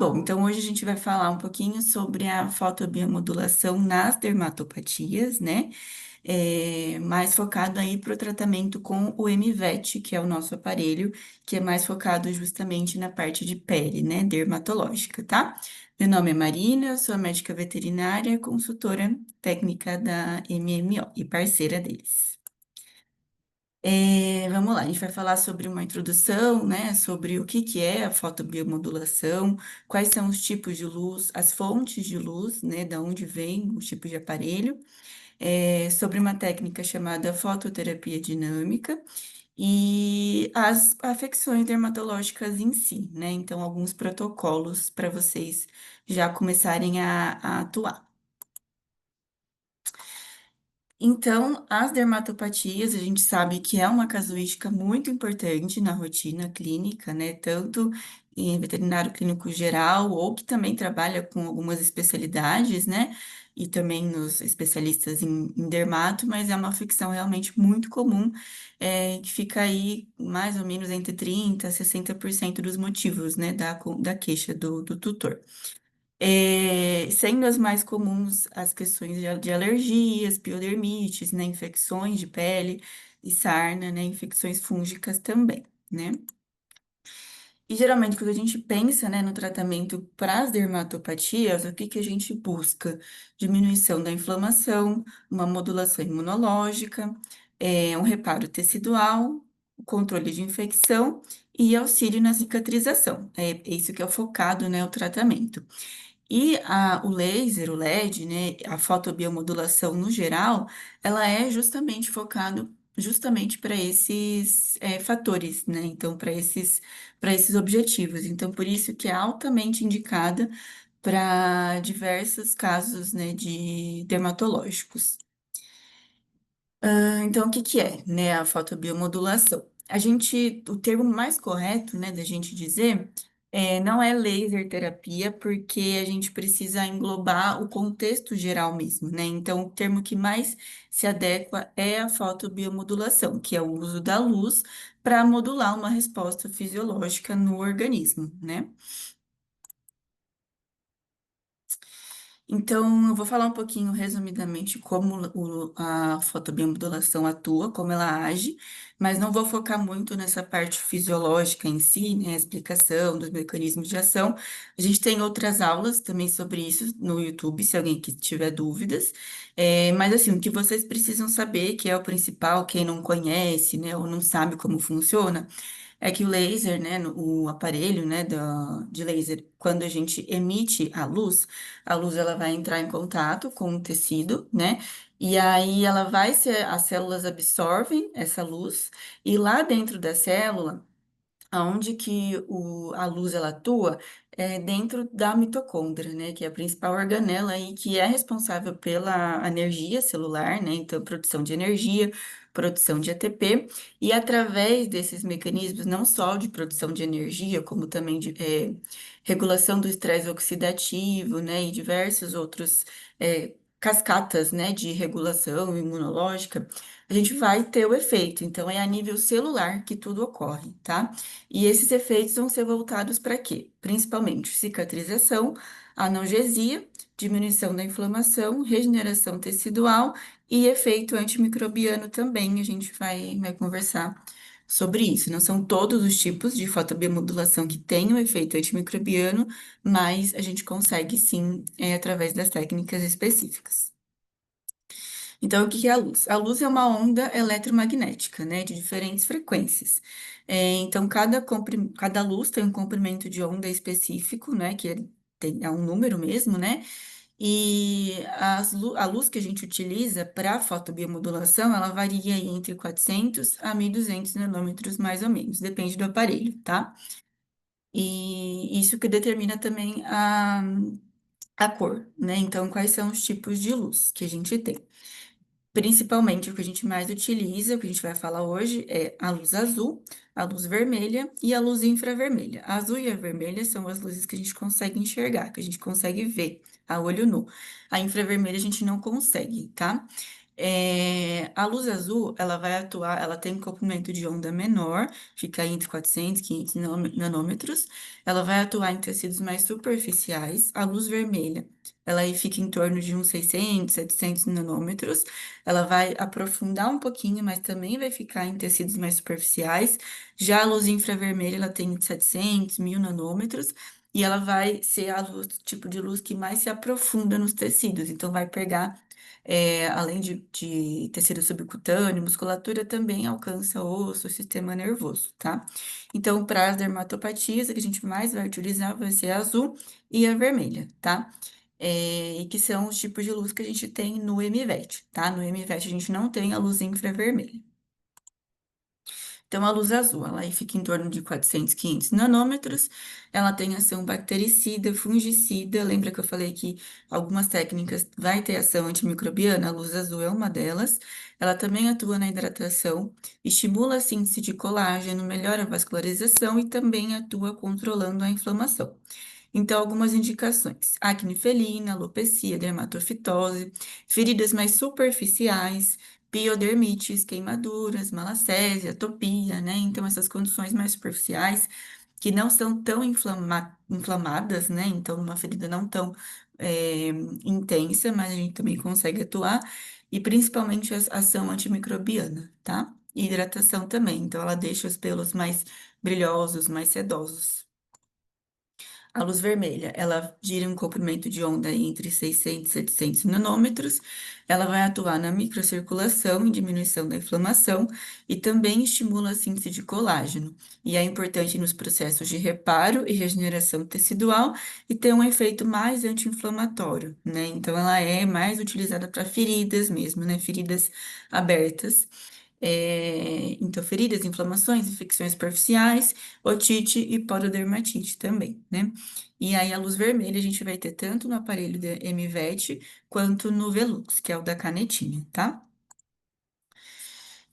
bom, então hoje a gente vai falar um pouquinho sobre a fotobiomodulação nas dermatopatias, né? Mais focado aí para o tratamento com o MVET, que é o nosso aparelho, que é mais focado justamente na parte de pele, né? Dermatológica, tá? Meu nome é Marina, eu sou médica veterinária, consultora técnica da MMO e parceira deles. Vamos lá, a gente vai falar sobre uma introdução, né, sobre o que que é a fotobiomodulação, quais são os tipos de luz, as fontes de luz, né, da onde vem o tipo de aparelho, sobre uma técnica chamada fototerapia dinâmica e as afecções dermatológicas em si, né, então alguns protocolos para vocês já começarem a atuar. Então, as dermatopatias, a gente sabe que é uma casuística muito importante na rotina clínica, né? Tanto em veterinário clínico geral, ou que também trabalha com algumas especialidades, né? E também nos especialistas em dermato, mas é uma afecção realmente muito comum, que fica aí mais ou menos entre 30% a 60% dos motivos, né? Da queixa do tutor. Sendo as mais comuns as questões de alergias, piodermites, né, infecções de pele e sarna, né, infecções fúngicas também, né? E geralmente quando a gente pensa, né, no tratamento para as dermatopatias, o que que a gente busca? Diminuição da inflamação, uma modulação imunológica, um reparo tecidual, o controle de infecção e auxílio na cicatrização. É isso que é o focado, né, o tratamento. E o laser, o LED, né, a fotobiomodulação no geral, ela é justamente focado justamente para esses fatores, né? Então, para esses objetivos. Então, por isso que é altamente indicada para diversos casos, né, de dermatológicos. Então, o que que é, né, a fotobiomodulação? O termo mais correto, né, da gente dizer, não é laser terapia, porque a gente precisa englobar o contexto geral mesmo, né? Então, o termo que mais se adequa é a fotobiomodulação, que é o uso da luz para modular uma resposta fisiológica no organismo, né? Então, eu vou falar um pouquinho resumidamente como a fotobiomodulação atua, como ela age, mas não vou focar muito nessa parte fisiológica em si, né, a explicação dos mecanismos de ação. A gente tem outras aulas também sobre isso no YouTube, se alguém que tiver dúvidas. Mas assim, o que vocês precisam saber, que é o principal, quem não conhece, né, ou não sabe como funciona, é que o laser, né, o aparelho, né, de laser, quando a gente emite a luz ela vai entrar em contato com o tecido, né, e aí ela vai ser, as células absorvem essa luz, e lá dentro da célula, aonde que a luz ela atua é dentro da mitocôndria, né, que é a principal organela aí que é responsável pela energia celular, né, então produção de energia, produção de ATP, e através desses mecanismos, não só de produção de energia, como também de regulação do estresse oxidativo, né, e diversos outros cascatas, né, de regulação imunológica, a gente vai ter o efeito. Então, é a nível celular que tudo ocorre, tá? E esses efeitos vão ser voltados para quê? Principalmente cicatrização, analgesia, diminuição da inflamação, regeneração tecidual e efeito antimicrobiano também. A gente vai conversar sobre isso. Não são todos os tipos de fotobiomodulação que têm o efeito antimicrobiano, mas a gente consegue sim, através das técnicas específicas. Então, o que é a luz? A luz é uma onda eletromagnética, né, de diferentes frequências. Então, cada luz tem um comprimento de onda específico, né, é um número mesmo, né, e a luz que a gente utiliza para fotobiomodulação, ela varia aí entre 400 a 1.200 nanômetros, mais ou menos, depende do aparelho, tá? E isso que determina também a cor, né? Então, quais são os tipos de luz que a gente tem? Principalmente o que a gente mais utiliza, o que a gente vai falar hoje, é a luz azul, a luz vermelha e a luz infravermelha. A azul e a vermelha são as luzes que a gente consegue enxergar, que a gente consegue ver a olho nu. A infravermelha a gente não consegue, tá? A luz azul, ela vai atuar, ela tem um comprimento de onda menor, fica entre 400 e 500 nanômetros. Ela vai atuar em tecidos mais superficiais. A luz vermelha, ela aí fica em torno de uns 600, 700 nanômetros. Ela vai aprofundar um pouquinho, mas também vai ficar em tecidos mais superficiais. Já a luz infravermelha, ela tem 700, 1000 nanômetros. E ela vai ser a luz, tipo de luz que mais se aprofunda nos tecidos. Então, vai pegar além de tecido subcutâneo, musculatura também alcança osso, sistema nervoso, tá? Então, para as dermatopatias, a que a gente mais vai utilizar vai ser a azul e a vermelha, tá? E que são os tipos de luz que a gente tem no MVET, tá? No MVET a gente não tem a luz infravermelha. Então, a luz azul, ela aí fica em torno de 400, 500 nanômetros. Ela tem ação bactericida, fungicida. Lembra que eu falei que algumas técnicas vai ter ação antimicrobiana? A luz azul é uma delas. Ela também atua na hidratação, estimula a síntese de colágeno, melhora a vascularização e também atua controlando a inflamação. Então, algumas indicações: acne felina, alopecia, dermatofitose, feridas mais superficiais, piodermites, queimaduras, malacésia, atopia, né? Então, essas condições mais superficiais que não são tão inflamadas, né? Então, uma ferida não tão intensa, mas a gente também consegue atuar, e principalmente a ação antimicrobiana, tá? E hidratação também, então ela deixa os pelos mais brilhosos, mais sedosos. A luz vermelha, ela gira um comprimento de onda entre 600 e 700 nanômetros. Ela vai atuar na microcirculação e diminuição da inflamação e também estimula a síntese de colágeno. E é importante nos processos de reparo e regeneração tecidual e tem um efeito mais anti-inflamatório, né? Então, ela é mais utilizada para feridas mesmo, né? Feridas abertas. Então, feridas, inflamações, infecções superficiais, otite e porodermatite também, né? E aí, a luz vermelha a gente vai ter tanto no aparelho da MVET quanto no Velux, que é o da canetinha, tá?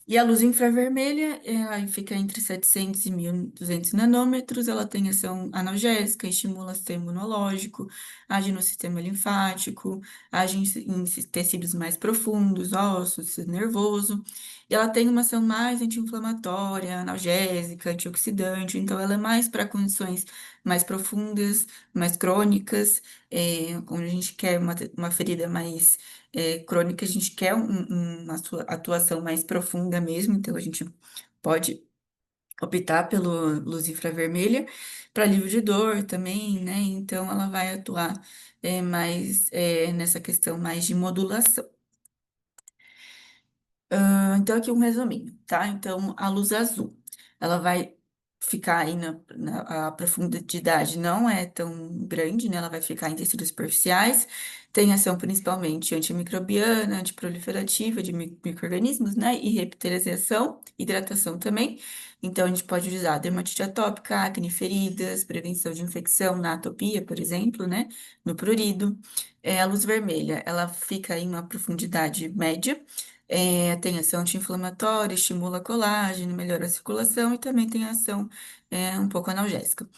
E a luz infravermelha, aí fica entre 700 e 1200 nanômetros. Ela tem ação analgésica, estimula o sistema imunológico, age no sistema linfático, age em tecidos mais profundos, ossos, sistema nervoso. E ela tem uma ação mais anti-inflamatória, analgésica, antioxidante. Então, ela é mais para condições mais profundas, mais crônicas, onde a gente quer uma ferida mais crônica, a gente quer uma atuação mais profunda mesmo, então a gente pode optar pelo luz infravermelha para alívio de dor também, né? Então ela vai atuar mais nessa questão mais de modulação. Então, aqui um resuminho, tá? Então, a luz azul, ela vai ficar aí a profundidade não é tão grande, né? Ela vai ficar em tecidos superficiais, tem ação principalmente antimicrobiana, antiproliferativa de micro-organismos, né? E revitalização, hidratação também. Então, a gente pode usar dermatite atópica, acne, feridas, prevenção de infecção na atopia, por exemplo, né? No prurido. A luz vermelha, ela fica em uma profundidade média, tem ação anti-inflamatória, estimula colágeno, melhora a circulação e também tem ação um pouco analgésica.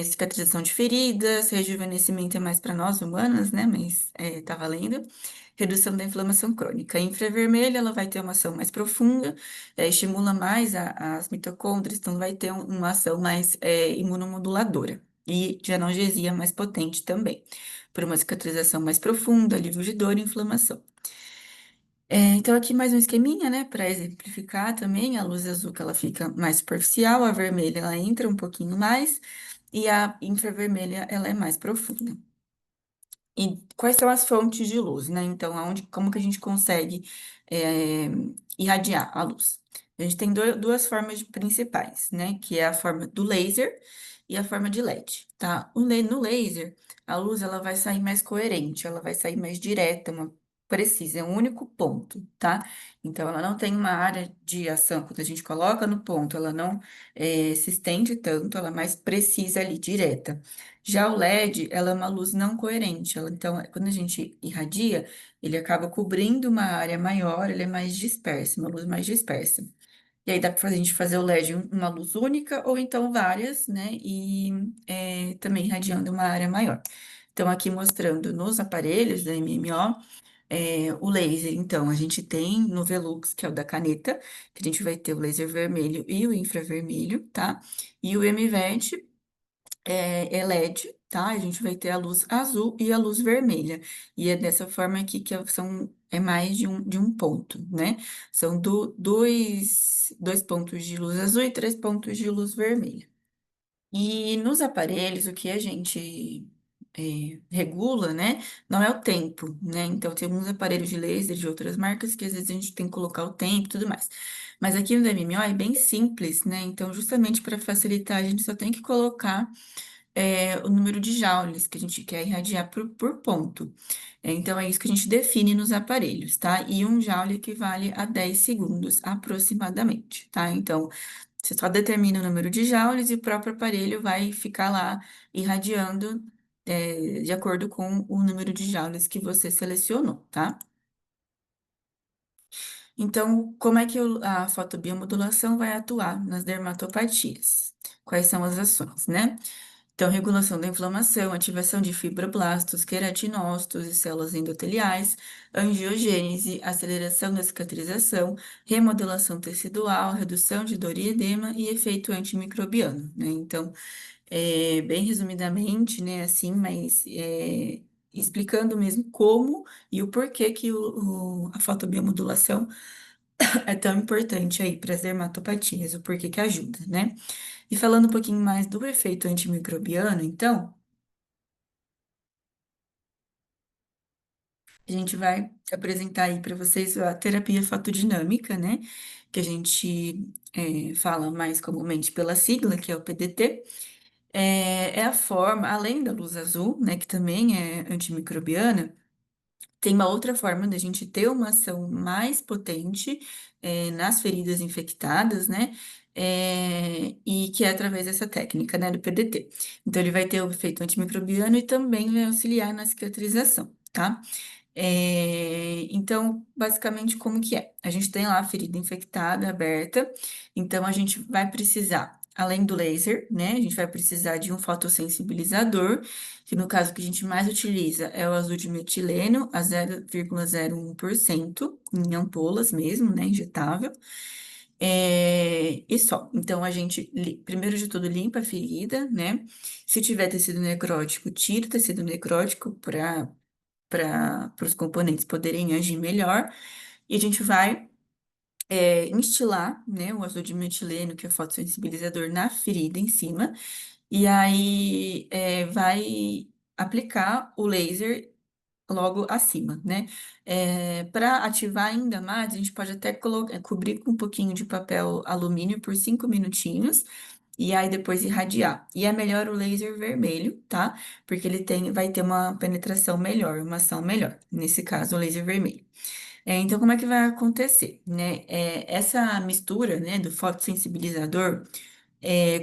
Cicatrização de feridas, rejuvenescimento é mais para nós humanas, né? Mas tá valendo. Redução da inflamação crônica. A infravermelha, ela vai ter uma ação mais profunda, estimula mais as mitocôndrias, então vai ter uma ação mais imunomoduladora e de analgesia mais potente também, por uma cicatrização mais profunda, alívio de dor e inflamação. Então, aqui mais um esqueminha, né, para exemplificar também. A luz azul que ela fica mais superficial, a vermelha ela entra um pouquinho mais, e a infravermelha ela é mais profunda. E quais são as fontes de luz, né? Então, como que a gente consegue é, irradiar a luz? A gente tem duas formas principais, né? Que é a forma do laser e a forma de LED, tá? No laser, a luz ela vai sair mais coerente, ela vai sair mais direta, precisa, é um único ponto, tá? Então, ela não tem uma área de ação, quando a gente coloca no ponto, ela não se estende tanto, ela é mais precisa ali, direta. Já o LED, ela é uma luz não coerente. Então, quando a gente irradia, ele acaba cobrindo uma área maior, ele é mais disperso, uma luz mais dispersa. E aí dá para a gente fazer o LED uma luz única ou então várias, né? E também irradiando uma área maior. Então, aqui mostrando nos aparelhos da MMO, O laser, então, a gente tem no Velux, que é o da caneta, que a gente vai ter o laser vermelho e o infravermelho, tá? E o MVET é LED, tá? A gente vai ter a luz azul e a luz vermelha. E é dessa forma aqui que é mais de um ponto, né? São dois pontos de luz azul e três pontos de luz vermelha. E nos aparelhos, o que a gente regula, né, não é o tempo, né? Então, tem alguns aparelhos de laser de outras marcas que às vezes a gente tem que colocar o tempo e tudo mais. Mas aqui no da MMO é bem simples, né? Então, justamente para facilitar, a gente só tem que colocar o número de joules que a gente quer irradiar por ponto. Então, é isso que a gente define nos aparelhos, tá? E um joule equivale a 10 segundos, aproximadamente, tá? Então, você só determina o número de joules e o próprio aparelho vai ficar lá irradiando, de acordo com o número de joules que você selecionou, tá? Então, como é que a fotobiomodulação vai atuar nas dermatopatias? Quais são as ações, né? Então, regulação da inflamação, ativação de fibroblastos, queratinócitos e células endoteliais, angiogênese, aceleração da cicatrização, remodelação tecidual, redução de dor e edema e efeito antimicrobiano, né? Então, bem resumidamente, né, assim, mas explicando mesmo como e o porquê que a fotobiomodulação é tão importante aí para as dermatopatias, o porquê que ajuda, né? E falando um pouquinho mais do efeito antimicrobiano, então, a gente vai apresentar aí para vocês a terapia fotodinâmica, né? Que a gente fala mais comumente pela sigla, que é o PDT. É a forma, além da luz azul, né, que também é antimicrobiana, tem uma outra forma da gente ter uma ação mais potente nas feridas infectadas, né? E que é através dessa técnica, né, do PDT. Então, ele vai ter o efeito antimicrobiano e também vai auxiliar na cicatrização, tá? Então, basicamente, como que é? A gente tem lá a ferida infectada, aberta, então a gente vai precisar, além do laser, né? A gente vai precisar de um fotossensibilizador, que no caso que a gente mais utiliza é o azul de metileno, a 0,01% em ampolas mesmo, né? Injetável. E só. Então, a gente, primeiro de tudo, limpa a ferida, né? Se tiver tecido necrótico, tira o tecido necrótico para os componentes poderem agir melhor. E a gente vai instilar, né, o azul de metileno, que é o fotossensibilizador, na ferida em cima. E aí vai aplicar o laser logo acima, né? Para ativar ainda mais, a gente pode até cobrir com um pouquinho de papel alumínio por 5 minutinhos. E aí depois irradiar. E é melhor o laser vermelho, tá? Porque vai ter uma penetração melhor, uma ação melhor. Nesse caso, o laser vermelho. Então, como é que vai acontecer, né? Essa mistura, né, do fotossensibilizador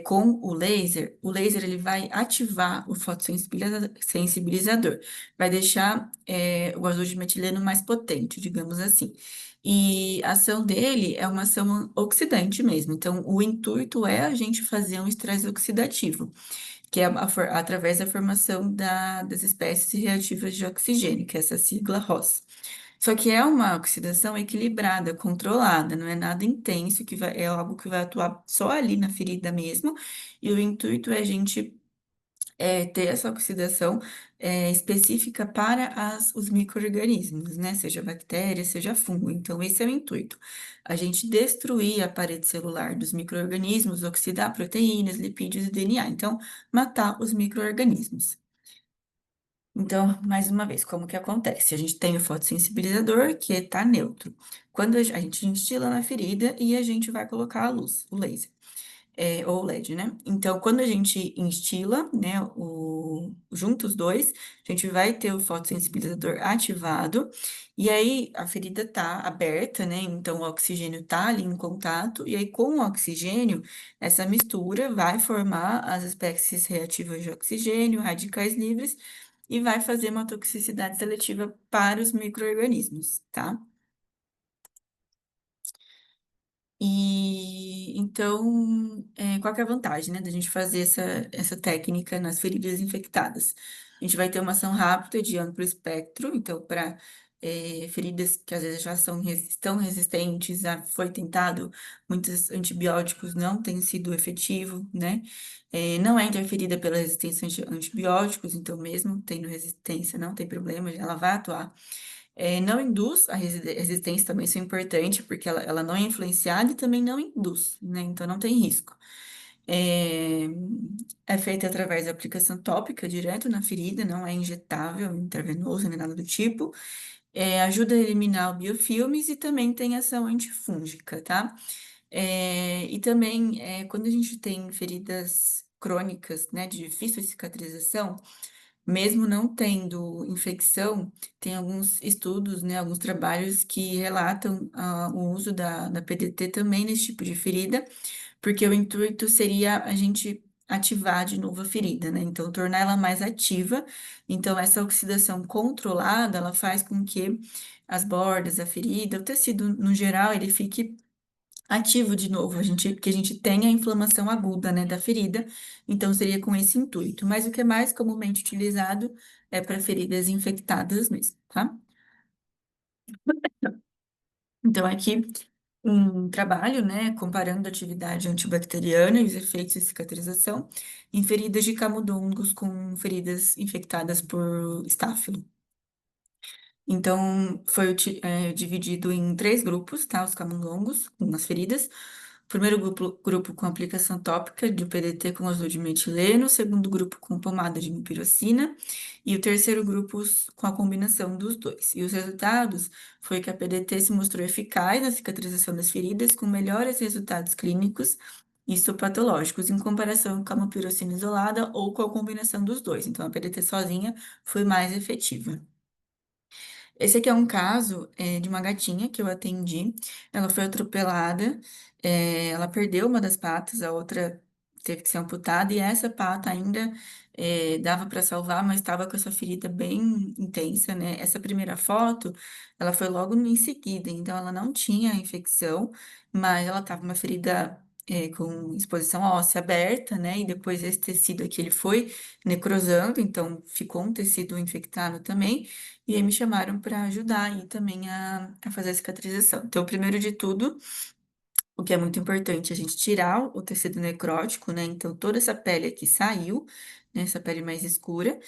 com o laser ele vai ativar o fotossensibilizador, vai deixar o azul de metileno mais potente, digamos assim. E a ação dele é uma ação oxidante mesmo. Então, o intuito é a gente fazer um estresse oxidativo, que é através da formação das espécies reativas de oxigênio, que é essa sigla ROS. Só que é uma oxidação equilibrada, controlada, não é nada intenso, é algo que vai atuar só ali na ferida mesmo. E o intuito é a gente ter essa oxidação específica para os micro-organismos, né? Seja bactéria, seja fungo. Então, esse é o intuito. A gente destruir a parede celular dos micro-organismos, oxidar proteínas, lipídios e DNA. Então, matar os micro-organismos. Então, mais uma vez, como que acontece? A gente tem o fotossensibilizador, que está neutro. Quando a gente instila na ferida e a gente vai colocar a luz, o laser, ou o LED, né? Então, quando a gente instila, né, junto os dois, a gente vai ter o fotossensibilizador ativado, e aí a ferida tá aberta, né? Então, o oxigênio tá ali em contato, e aí com o oxigênio, essa mistura vai formar as espécies reativas de oxigênio, radicais livres, e vai fazer uma toxicidade seletiva para os micro-organismos, tá? E então, qual que é a vantagem, né, da gente fazer essa técnica nas feridas infectadas? A gente vai ter uma ação rápida de amplo espectro, então, para feridas que às vezes já estão resistentes, já foi tentado, muitos antibióticos não têm sido efetivo, né? Não é interferida pela resistência a antibióticos, então mesmo tendo resistência, não tem problema, ela vai atuar. Não induz a resistência também, isso é importante, porque ela não é influenciada e também não induz, né? Então não tem risco. É, é feita através da aplicação tópica direto na ferida, não é injetável, intravenoso, nem nada do tipo. Ajuda a eliminar biofilmes e também tem ação antifúngica, tá? E também, quando a gente tem feridas crônicas, né, de difícil cicatrização, mesmo não tendo infecção, tem alguns estudos, né, alguns trabalhos que relatam o uso da PDT também nesse tipo de ferida, porque o intuito seria a gente ativar de novo a ferida, né? Então, tornar ela mais ativa. Então, essa oxidação controlada, ela faz com que as bordas, a ferida, o tecido no geral, ele fique ativo de novo, que a gente tenha a inflamação aguda, né, da ferida. Então, seria com esse intuito. Mas o que é mais comumente utilizado é para feridas infectadas mesmo, tá? Então, aqui um trabalho, né, comparando a atividade antibacteriana e os efeitos de cicatrização em feridas de camundongos com feridas infectadas por estáfilo. Então, foi dividido em três grupos, tá? Os camundongos, com as feridas. O primeiro grupo com aplicação tópica de PDT com azul de metileno, o segundo grupo com pomada de mupirocina e o terceiro grupo com a combinação dos dois. E os resultados foi que a PDT se mostrou eficaz na cicatrização das feridas, com melhores resultados clínicos e histopatológicos, em comparação com a mupirocina isolada ou com a combinação dos dois. Então, a PDT sozinha foi mais efetiva. Esse aqui é um caso de uma gatinha que eu atendi. Ela foi atropelada, ela perdeu uma das patas, a outra teve que ser amputada, e essa pata ainda dava para salvar, mas estava com essa ferida bem intensa, né? Essa primeira foto, ela foi logo em seguida, então ela não tinha infecção, mas ela estava uma ferida com exposição óssea aberta, né? E depois esse tecido aqui ele foi necrosando, então ficou um tecido infectado também. E aí me chamaram para ajudar aí também a fazer a cicatrização. Então, primeiro de tudo, o que é muito importante, é a gente tirar o tecido necrótico, né? Então, toda essa pele aqui saiu, né? Essa pele mais escura.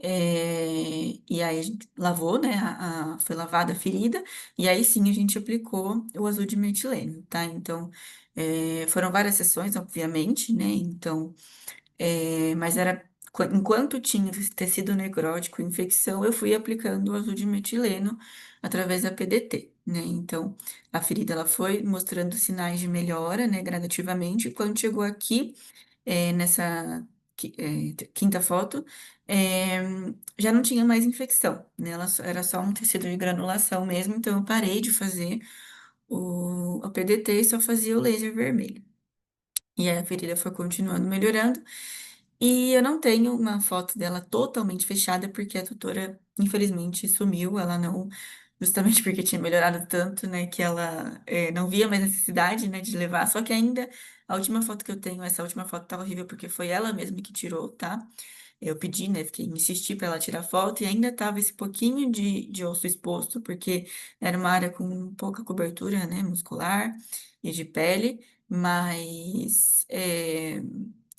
E aí a gente lavou, né? Foi lavada a ferida, e aí sim a gente aplicou o azul de metileno, tá? Então, foram várias sessões, obviamente, né? Então, mas era enquanto tinha esse tecido necrótico, infecção, eu fui aplicando o azul de metileno através da PDT, né? Então, a ferida ela foi mostrando sinais de melhora, né, gradativamente. E quando chegou aqui, nessa quinta foto, é, já não tinha mais infecção, né? Era só um tecido de granulação mesmo, então eu parei de fazer o PDT e só fazia o laser vermelho. E aí a ferida foi continuando melhorando. E eu não tenho uma foto dela totalmente fechada, porque a tutora, infelizmente, sumiu. Ela não, justamente porque tinha melhorado tanto, né, que ela não via mais necessidade, né, de levar. Só que ainda, a última foto que eu tenho, essa última foto tava horrível, porque foi ela mesma que tirou, tá? Eu pedi, né, fiquei, insisti para ela tirar foto, e ainda tava esse pouquinho de osso exposto, porque era uma área com pouca cobertura, né, muscular e de pele, mas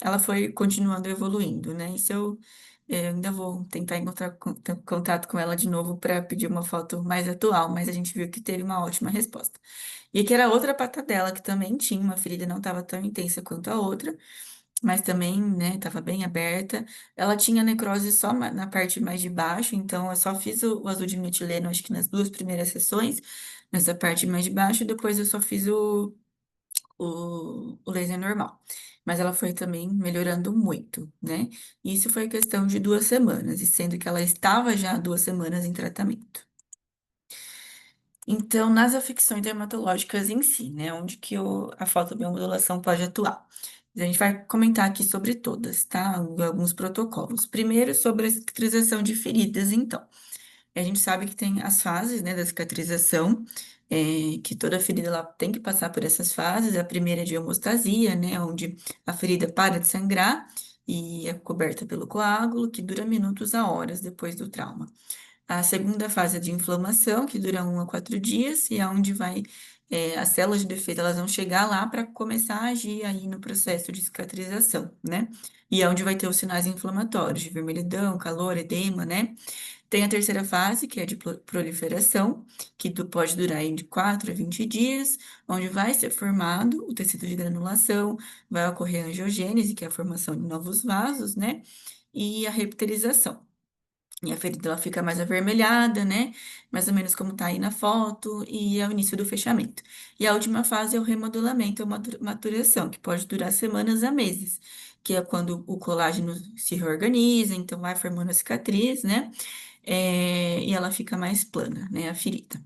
ela foi continuando evoluindo, né? Isso eu ainda vou tentar encontrar contato com ela de novo para pedir uma foto mais atual, mas a gente viu que teve uma ótima resposta. E aqui era outra pata dela, que também tinha uma ferida, não estava tão intensa quanto a outra, mas também, né, estava bem aberta. Ela tinha necrose só na parte mais de baixo, então eu só fiz o azul de metileno, acho que nas duas primeiras sessões, nessa parte mais de baixo, e depois eu só fiz o laser normal. Mas ela foi também melhorando muito, né? Isso foi questão de 2 semanas, e sendo que ela estava já há 2 semanas em tratamento. Então, nas afecções dermatológicas em si, né? Onde que a fotobiomodulação pode atuar? A gente vai comentar aqui sobre todas, tá? Alguns protocolos. Primeiro, sobre a cicatrização de feridas, então. A gente sabe que tem as fases, né, da cicatrização, que toda ferida ela tem que passar por essas fases. A primeira é de hemostasia, né, onde a ferida para de sangrar e é coberta pelo coágulo, que dura minutos a horas depois do trauma. A segunda fase é de inflamação, que dura 1 a 4 dias, e é onde as células de defesa elas vão chegar lá para começar a agir aí no processo de cicatrização, né? E é onde vai ter os sinais inflamatórios, de vermelhidão, calor, edema, né? Tem a terceira fase, que é de proliferação, que pode durar aí de 4 a 20 dias, onde vai ser formado o tecido de granulação, vai ocorrer a angiogênese, que é a formação de novos vasos, né? E a reptilização. E a ferida ela fica mais avermelhada, né? Mais ou menos como tá aí na foto, e é o início do fechamento. E a última fase é o remodelamento, ou maturação, que pode durar semanas a meses, que é quando o colágeno se reorganiza, então vai formando a cicatriz, né? E ela fica mais plana, né? A ferida.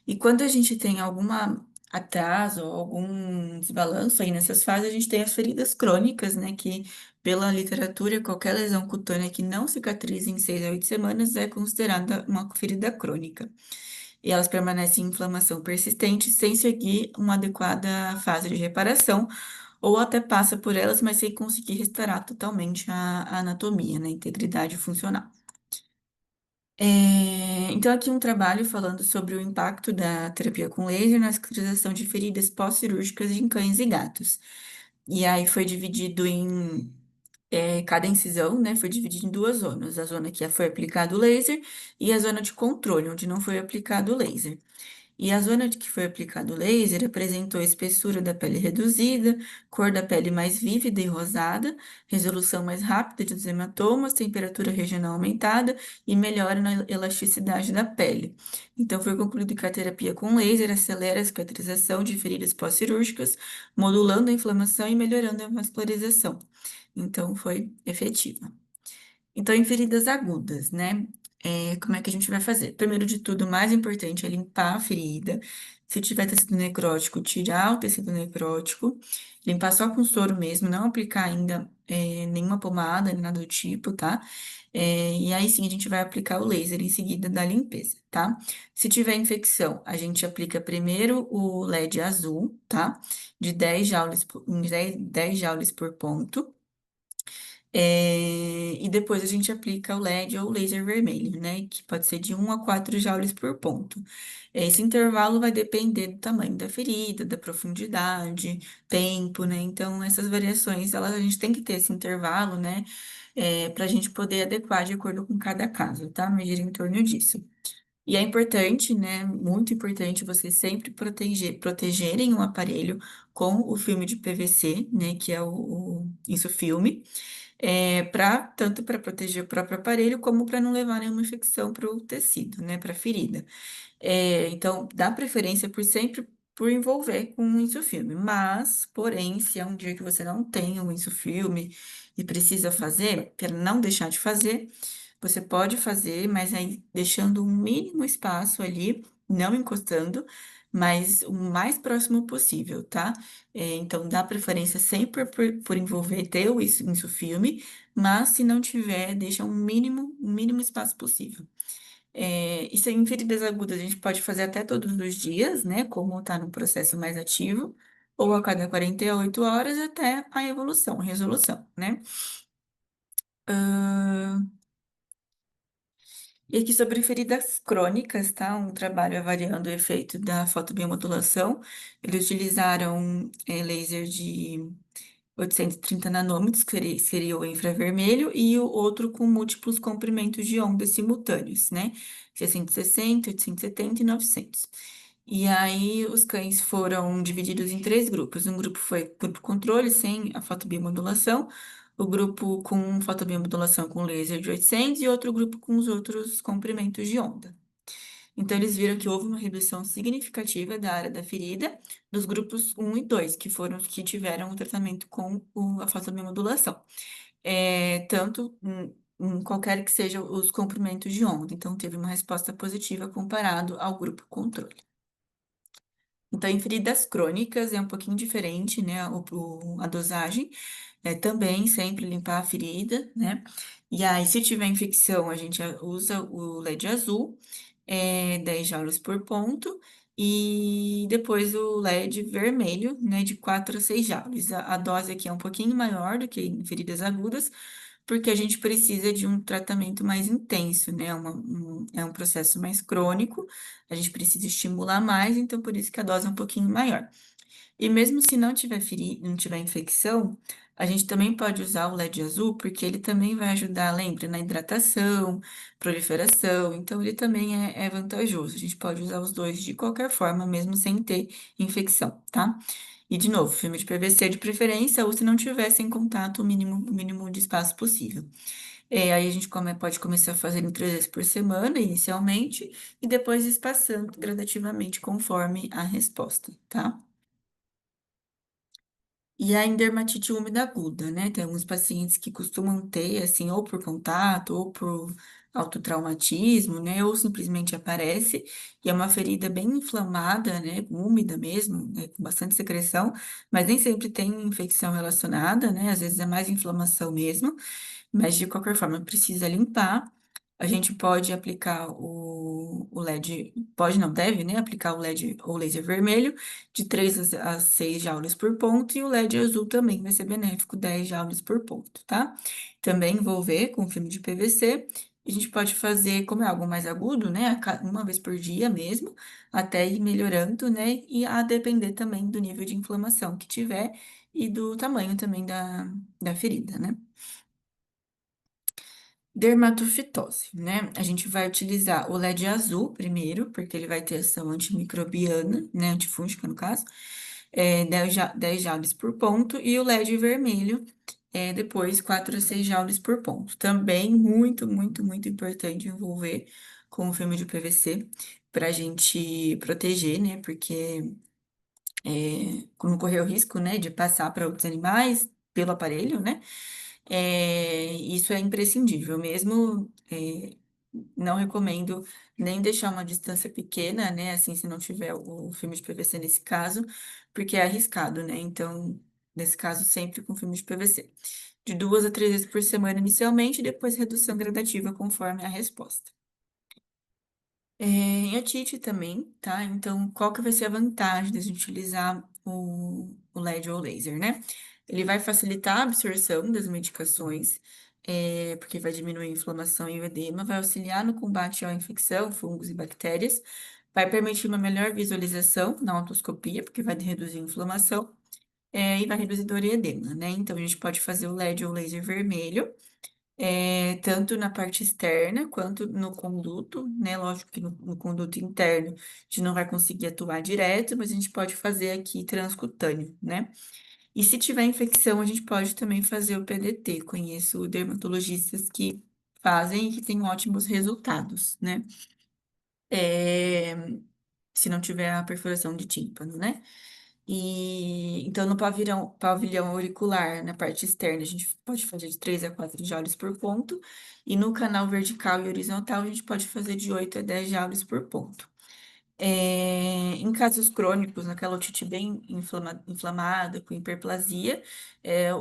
E quando a gente tem alguma atraso ou algum desbalanço aí nessas fases, a gente tem as feridas crônicas, né? Que pela literatura, qualquer lesão cutânea que não cicatrize em 6 a 8 semanas é considerada uma ferida crônica. E elas permanecem em inflamação persistente sem seguir uma adequada fase de reparação, ou até passa por elas, mas sem conseguir restaurar totalmente a anatomia, né? A integridade funcional. Então, aqui um trabalho falando sobre o impacto da terapia com laser na cicatrização de feridas pós-cirúrgicas em cães e gatos. E aí foi dividido em cada incisão, né? Foi dividido em duas zonas: a zona que foi aplicado o laser e a zona de controle, onde não foi aplicado o laser. E a zona de que foi aplicado o laser apresentou espessura da pele reduzida, cor da pele mais vívida e rosada, resolução mais rápida dos hematomas, temperatura regional aumentada e melhora na elasticidade da pele. Então, foi concluído que a terapia com laser acelera a cicatrização de feridas pós-cirúrgicas, modulando a inflamação e melhorando a vascularização. Então, foi efetiva. Então, em feridas agudas, né? Como é que a gente vai fazer? Primeiro de tudo, o mais importante é limpar a ferida. Se tiver tecido necrótico, tirar o tecido necrótico, limpar só com soro mesmo, não aplicar ainda nenhuma pomada, nem nada do tipo, tá? E aí sim a gente vai aplicar o laser em seguida da limpeza, tá? Se tiver infecção, a gente aplica primeiro o LED azul, tá? De 10 joules em 10 joules por ponto. E depois a gente aplica o LED ou o laser vermelho, né? Que pode ser de 1 a 4 joules por ponto. Esse intervalo vai depender do tamanho da ferida, da profundidade, tempo, né? Então, essas variações, a gente tem que ter esse intervalo, né? Para a gente poder adequar de acordo com cada caso, tá? Medir em torno disso. E é importante, né? Muito importante vocês sempre protegerem o aparelho com o filme de PVC, né? Que é isso filme tanto para proteger o próprio aparelho, como para não levar nenhuma infecção para o tecido, né, para a ferida. Então, dá preferência por sempre por envolver com um insufilme, mas, porém, se é um dia que você não tem um insufilme e precisa fazer, para não deixar de fazer, você pode fazer, mas aí deixando um mínimo espaço ali, não encostando, mas o mais próximo possível, tá? Então, dá preferência sempre por envolver, ter o insufilme, mas se não tiver, deixa um mínimo espaço possível. Isso aí, em feridas agudas, a gente pode fazer até todos os dias, né? Como está no processo mais ativo, ou a cada 48 horas até a evolução, a resolução, né? E aqui sobre feridas crônicas, tá? Um trabalho avaliando o efeito da fotobiomodulação. Eles utilizaram laser de 830 nanômetros, que seria o infravermelho, e o outro com múltiplos comprimentos de onda simultâneos, né? 660, 870 e 900. E aí os cães foram divididos em três grupos. Um grupo foi grupo controle, sem a fotobiomodulação, o grupo com fotobiomodulação com laser de 800 e outro grupo com os outros comprimentos de onda. Então, eles viram que houve uma redução significativa da área da ferida dos grupos um e 2 que foram os que tiveram o tratamento com a fotobiomodulação. Tanto em qualquer que sejam os comprimentos de onda. Então, teve uma resposta positiva comparado ao grupo controle. Então, em feridas crônicas é um pouquinho diferente, né, a dosagem. Também sempre limpar a ferida, né? E aí, se tiver infecção, a gente usa o LED azul, 10 joules por ponto, e depois o LED vermelho, né, de 4 a 6 joules. A dose aqui é um pouquinho maior do que em feridas agudas, porque a gente precisa de um tratamento mais intenso, né? É um processo mais crônico, a gente precisa estimular mais, então por isso que a dose é um pouquinho maior. E mesmo se não tiver não tiver infecção, a gente também pode usar o LED azul, porque ele também vai ajudar, lembra, na hidratação, proliferação, então ele também é vantajoso. A gente pode usar os dois de qualquer forma, mesmo sem ter infecção, tá? E de novo, filme de PVC de preferência, ou se não tivesse em contato o mínimo de espaço possível. Aí a gente pode começar a fazer em 3 vezes por semana, inicialmente, e depois espaçando gradativamente conforme a resposta, tá? E a dermatite úmida aguda, né? Tem alguns pacientes que costumam ter, assim, ou por contato, ou por autotraumatismo, né? Ou simplesmente aparece, e é uma ferida bem inflamada, né? Úmida mesmo, né? Com bastante secreção, mas nem sempre tem infecção relacionada, né? Às vezes é mais inflamação mesmo. Mas de qualquer forma, precisa limpar. A gente pode aplicar o LED, pode não, deve, né? Aplicar o LED ou laser vermelho de 3 a 6 joules por ponto e o LED azul também vai ser benéfico, 10 joules por ponto, tá? Também envolver com filme de PVC. A gente pode fazer, como é algo mais agudo, né? Uma vez por dia mesmo, até ir melhorando, né? E a depender também do nível de inflamação que tiver e do tamanho também da ferida, né? Dermatofitose, né? A gente vai utilizar o LED azul primeiro, porque ele vai ter ação antimicrobiana, né? Antifúngica, no caso, 10 joules por ponto, e o LED vermelho, depois 4 a 6 joules por ponto. Também muito, muito, muito importante envolver com o filme de PVC para a gente proteger, né? Porque não correr o risco, né, de passar para outros animais pelo aparelho, né? Isso é imprescindível mesmo. Não recomendo nem deixar uma distância pequena, né? Assim, se não tiver o filme de PVC nesse caso, porque é arriscado, né? Então, nesse caso, sempre com filme de PVC. De 2 a 3 vezes por semana inicialmente, e depois redução gradativa conforme a resposta. Em otite também, tá? Então, qual que vai ser a vantagem de a gente utilizar o LED ou laser, né? Ele vai facilitar a absorção das medicações, porque vai diminuir a inflamação e o edema, vai auxiliar no combate à infecção, fungos e bactérias, vai permitir uma melhor visualização na otoscopia, porque vai reduzir a inflamação, e vai reduzir dor e edema, né? Então, a gente pode fazer o LED ou laser vermelho, tanto na parte externa quanto no conduto, né? Lógico que no conduto interno a gente não vai conseguir atuar direto, mas a gente pode fazer aqui transcutâneo, né? E se tiver infecção, a gente pode também fazer o PDT. Conheço dermatologistas que fazem e que têm ótimos resultados, né? É, se não tiver a perfuração de tímpano, né? E então no pavilhão auricular, na parte externa, a gente pode fazer de 3 a 4 joules por ponto, e no canal vertical e horizontal, a gente pode fazer de 8 a 10 joules por ponto. Em casos crônicos, naquela otite bem inflamada, com hiperplasia,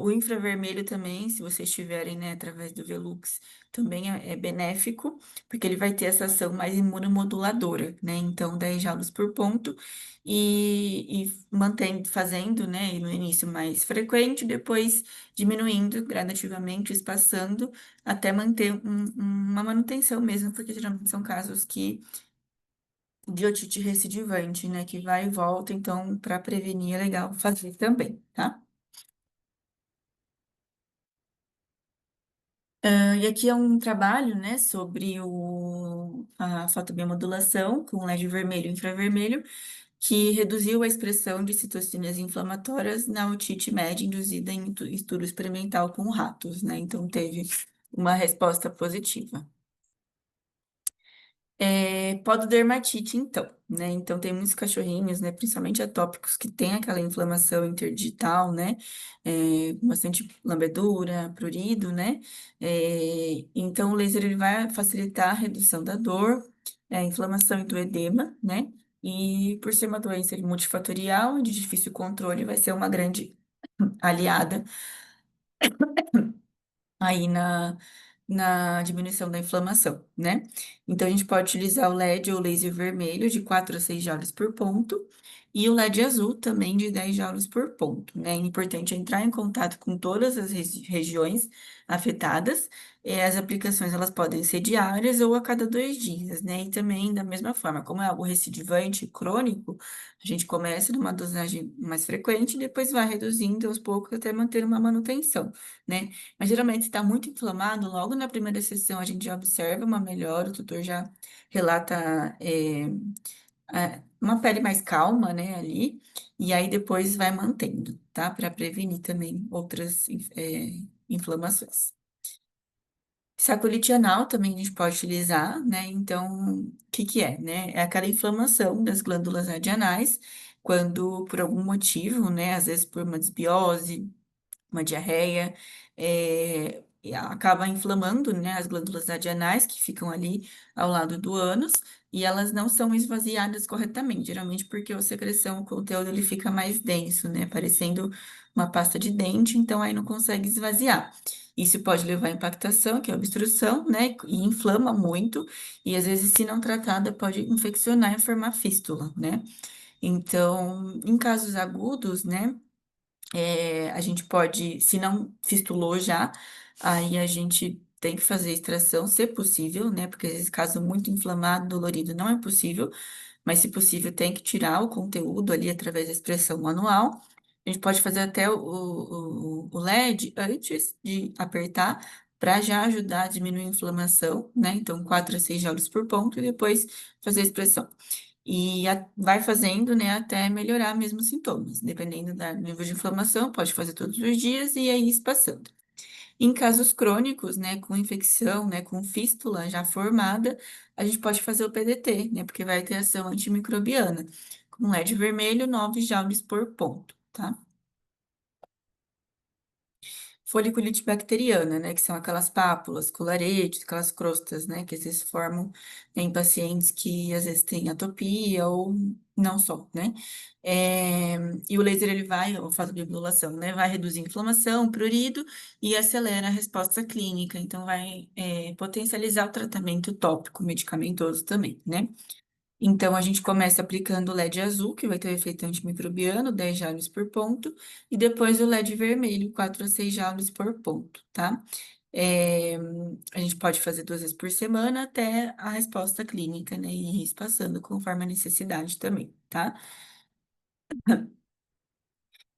o infravermelho também, se vocês tiverem, né, através do Velux, também é benéfico, porque ele vai ter essa ação mais imunomoduladora, né? Então, 10 joules por ponto, e mantém fazendo, né, no início mais frequente, depois diminuindo gradativamente, espaçando, até manter uma manutenção mesmo, porque geralmente são casos que de otite recidivante, né? Que vai e volta, então, para prevenir é legal fazer também, tá? E aqui é um trabalho, né, sobre a fotobiomodulação com LED vermelho e infravermelho, que reduziu a expressão de citocinas inflamatórias na otite média induzida em estudo experimental com ratos, né? Então, teve uma resposta positiva. Pododermatite, então, né? Então, tem muitos cachorrinhos, né? Principalmente atópicos, que tem aquela inflamação interdigital, né? Bastante lambedura, prurido, né? Então, o laser ele vai facilitar a redução da dor, a inflamação e do edema, né? E por ser uma doença multifatorial, de difícil controle, vai ser uma grande aliada aí na diminuição da inflamação, né? Então, a gente pode utilizar o LED ou laser vermelho de 4 a 6 joules por ponto, E o LED azul também de 10 joules por ponto, né? É importante entrar em contato com todas as regiões afetadas. As aplicações elas podem ser diárias ou a cada 2 dias, né? E também da mesma forma, como é algo recidivante, crônico, a gente começa numa dosagem mais frequente e depois vai reduzindo aos poucos até manter uma manutenção, né? Mas geralmente se está muito inflamado, logo na primeira sessão a gente já observa uma melhora, o tutor já relata uma pele mais calma, né, ali, e aí depois vai mantendo, tá? Para prevenir também outras inflamações. Sacolite anal também a gente pode utilizar, né? Então, o que que é, né? É aquela inflamação das glândulas adrenais, quando por algum motivo, né, às vezes por uma desbiose, uma diarreia, e acaba inflamando, né, as glândulas adrenais que ficam ali ao lado do ânus e elas não são esvaziadas corretamente, geralmente porque a secreção, o conteúdo ele fica mais denso, né, parecendo uma pasta de dente, então aí não consegue esvaziar. Isso pode levar à impactação, que é a obstrução, né, e inflama muito, e às vezes, se não tratada, pode infeccionar e formar fístula, né? Então, em casos agudos, né, a gente pode, se não fistulou já, aí a gente tem que fazer extração, se possível, né? Porque às vezes, caso muito inflamado, dolorido, não é possível, mas se possível, tem que tirar o conteúdo ali através da expressão manual. A gente pode fazer até o LED antes de apertar, para já ajudar a diminuir a inflamação, né? Então, 4 a 6 joules por ponto, e depois fazer a expressão. E vai fazendo, né, até melhorar mesmo os sintomas. Dependendo do nível de inflamação, pode fazer todos os dias e aí ir passando. Em casos crônicos, né, com infecção, né, com fístula já formada, a gente pode fazer o PDT, né, porque vai ter ação antimicrobiana. Com LED vermelho, 9 joules por ponto, tá? Foliculite bacteriana, né, que são aquelas pápulas, colaretes, aquelas crostas, né, que às vezes formam em pacientes que às vezes têm atopia ou não só, né? É, e o laser, ele vai, o fotobiomodulação, né, vai reduzir a inflamação, prurido e acelera a resposta clínica, então vai, potencializar o tratamento tópico medicamentoso também, né? Então, a gente começa aplicando o LED azul, que vai ter o efeito antimicrobiano, 10 joules por ponto, e depois o LED vermelho, 4 a 6 joules por ponto, tá? É, a gente pode fazer 2 vezes por semana até a resposta clínica, né? E ir espaçando conforme a necessidade também, tá?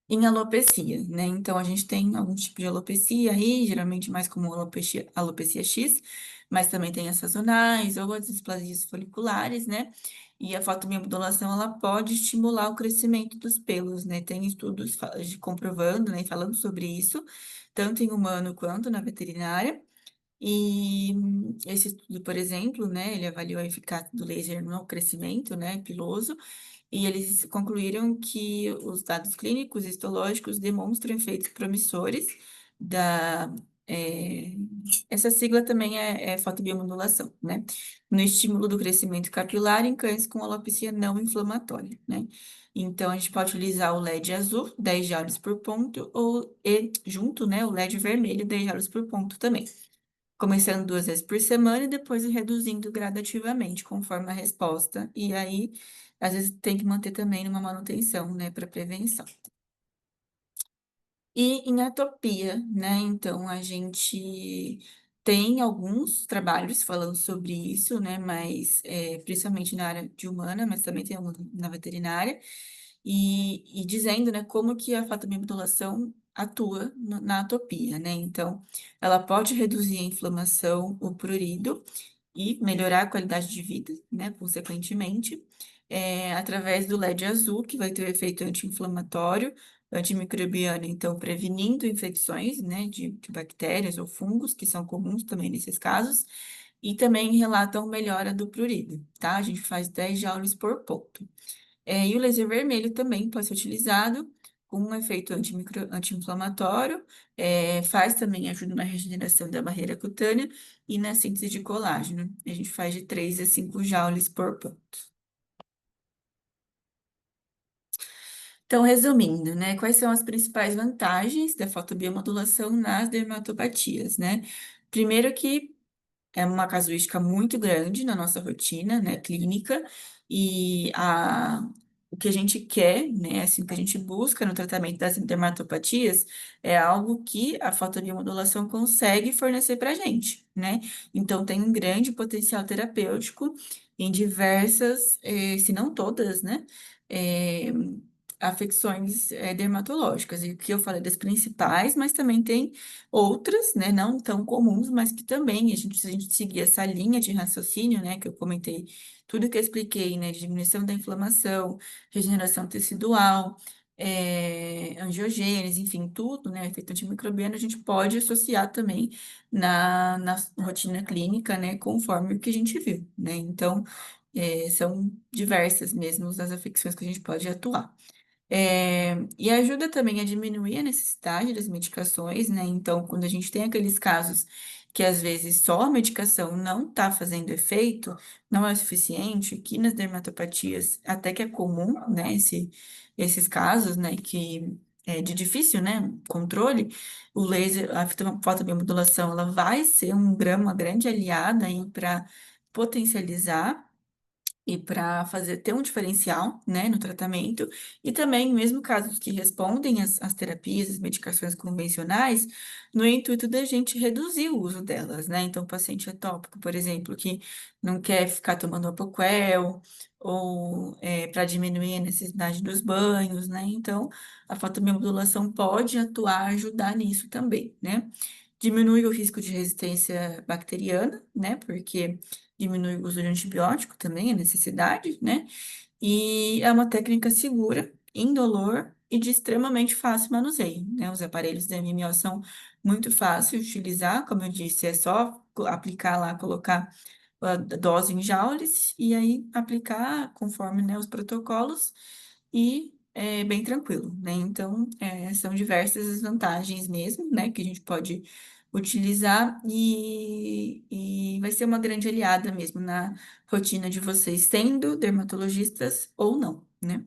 Em alopecia, né? Então, a gente tem algum tipo de alopecia aí, geralmente mais como alopecia X, mas também tem as sazonais ou as displasias foliculares, né? E a fotobiomodulação, ela pode estimular o crescimento dos pelos, né? Tem estudos comprovando, né, falando sobre isso, tanto em humano quanto na veterinária. E esse estudo, por exemplo, né, ele avaliou a eficácia do laser no crescimento, né, piloso, e eles concluíram que os dados clínicos e histológicos demonstram efeitos promissores da. é, Essa sigla também é fotobiomodulação, né? No estímulo do crescimento capilar em cães com alopecia não inflamatória, né? Então, a gente pode utilizar o LED azul, 10 joules por ponto, e junto, né, o LED vermelho, 10 joules por ponto também. Começando 2 vezes por semana e depois reduzindo gradativamente, conforme a resposta. E aí, às vezes, tem que manter também numa manutenção, né, para prevenção. E em atopia, né? Então, a gente tem alguns trabalhos falando sobre isso, né? Mas, principalmente na área de humana, mas também tem alguns na veterinária. E dizendo, né, como que a fatobiomodulação atua na atopia, né? Então, ela pode reduzir a inflamação, o prurido e melhorar a qualidade de vida, né, consequentemente, através do LED azul, que vai ter o efeito anti-inflamatório, antimicrobiano, então, prevenindo infecções, né, de bactérias ou fungos, que são comuns também nesses casos, e também relatam melhora do prurido, tá? A gente faz 10 joules por ponto. E o laser vermelho também pode ser utilizado com um efeito anti-inflamatório, faz também, ajuda na regeneração da barreira cutânea e na síntese de colágeno. A gente faz de 3 a 5 joules por ponto. Então, resumindo, né, quais são as principais vantagens da fotobiomodulação nas dermatopatias, né? Primeiro que é uma casuística muito grande na nossa rotina, né, clínica, e o que a gente quer, né, assim, o que a gente busca no tratamento das dermatopatias é algo que a fotobiomodulação consegue fornecer para a gente, né? Então, tem um grande potencial terapêutico em diversas, se não todas, né, eh, afecções, dermatológicas. E o que eu falei das principais, mas também tem outras, né, não tão comuns, mas que também se a gente seguir essa linha de raciocínio, né, que eu comentei, tudo que eu expliquei, né, de diminuição da inflamação, regeneração tecidual, angiogênese, enfim, tudo, né, efeito antimicrobiano, a gente pode associar também na rotina clínica, né, conforme o que a gente viu, né, então, são diversas mesmo as afecções que a gente pode atuar. E ajuda também a diminuir a necessidade das medicações, né? Então, quando a gente tem aqueles casos que às vezes só a medicação não está fazendo efeito, não é o suficiente, que nas dermatopatias até que é comum, né? Esses casos, né? Que é de difícil, né? Controle, o laser, a fotobiomodulação, ela vai ser uma grande aliada aí para potencializar e para fazer ter um diferencial, né, no tratamento, e também, mesmo casos que respondem às terapias, às medicações convencionais, no intuito da gente reduzir o uso delas, né? Então, o paciente atópico, por exemplo, que não quer ficar tomando Apoquel, ou para diminuir a necessidade dos banhos, né? Então, a fotobiomodulação pode atuar, ajudar nisso também, né? Diminui o risco de resistência bacteriana, né? Porque diminui o uso de antibiótico também, a necessidade, né? E é uma técnica segura, indolor e de extremamente fácil manuseio, né? Os aparelhos da MMO são muito fáceis de utilizar, como eu disse, é só aplicar lá, colocar a dose em joules e aí aplicar conforme, né, os protocolos e é bem tranquilo, né? Então, são diversas as vantagens mesmo, né, que a gente pode utilizar e vai ser uma grande aliada mesmo na rotina de vocês, sendo dermatologistas ou não, né?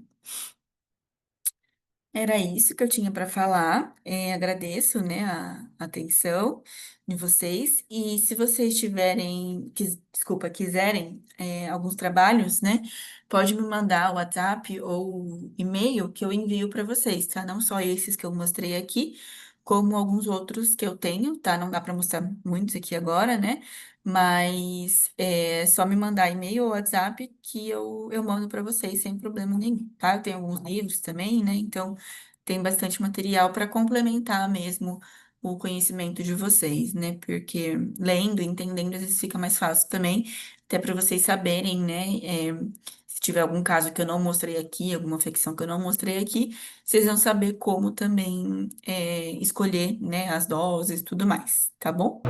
Era isso que eu tinha para falar. Agradeço, né, a atenção de vocês. E se vocês tiverem, desculpa, quiserem, alguns trabalhos, né, pode me mandar o WhatsApp ou e-mail que eu envio para vocês, tá? Não só esses que eu mostrei aqui, como alguns outros que eu tenho, tá? Não dá para mostrar muitos aqui agora, né? Mas é só me mandar e-mail ou WhatsApp que eu mando para vocês sem problema nenhum, tá? Eu tenho alguns livros também, né? Então tem bastante material para complementar mesmo o conhecimento de vocês, né? Porque lendo, entendendo, às vezes fica mais fácil também, até para vocês saberem, né? Se tiver algum caso que eu não mostrei aqui, alguma afecção que eu não mostrei aqui, vocês vão saber como também escolher, né, as doses e tudo mais, tá bom?